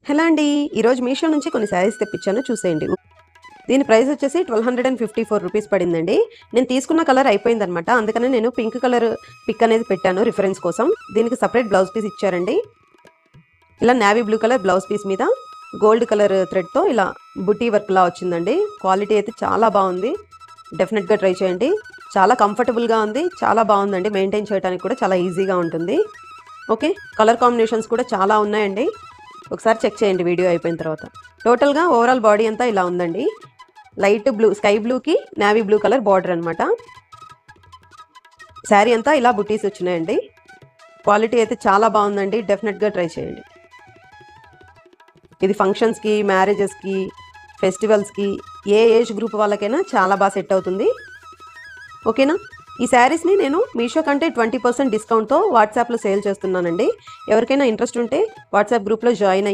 Hello అండి, ఈరోజు మీషో నుంచి కొన్ని శారీస్ తెప్పించాను, చూసేయండి. దీని ప్రైస్ వచ్చేసి 1254 రూపీస్ పడిందండి. నేను తీసుకున్న కలర్ అయిపోయిందనమాట, అందుకనే నేను పింక్ కలర్ పిక్ అనేది పెట్టాను రిఫరెన్స్ కోసం. దీనికి సపరేట్ బ్లౌజ్ పీస్ ఇచ్చారండి. ఇలా navy blue colour blouse piece మీద గోల్డ్ కలర్ థ్రెడ్తో ఇలా బుటీ వర్క్లా వచ్చిందండి. క్వాలిటీ అయితే చాలా బాగుంది, డెఫినెట్గా ట్రై చేయండి. చాలా కంఫర్టబుల్గా ఉంది, చాలా బాగుందండి. మెయింటైన్ చేయడానికి కూడా చాలా ఈజీగా ఉంటుంది. ఓకే, కలర్ కాంబినేషన్స్ కూడా చాలా ఉన్నాయండి. ఒకసారి చెక్ చేయండి వీడియో అయిపోయిన తర్వాత. టోటల్గా ఓవరాల్ బాడీ అంతా ఇలా ఉందండి. లైట్ బ్లూ, స్కై బ్లూకి నేవీ బ్లూ కలర్ బార్డర్ అనమాట. శారీ అంతా ఇలా బుటీస్ వచ్చినాయండి. క్వాలిటీ అయితే చాలా బాగుందండి, డెఫినెట్గా ట్రై చేయండి. ఇది ఫంక్షన్స్కి, మ్యారేజెస్కి, ఫెస్టివల్స్కి, ఏ ఏజ్ గ్రూప్ వాళ్ళకైనా చాలా బాగా సెట్ అవుతుంది. ఓకేనా? ఈ శారీస్ని నేను మీషో కంటే 20% డిస్కౌంట్తో వాట్సాప్లో సేల్ చేస్తున్నానండి. ఎవరికైనా ఇంట్రెస్ట్ ఉంటే వాట్సాప్ గ్రూప్లో జాయిన్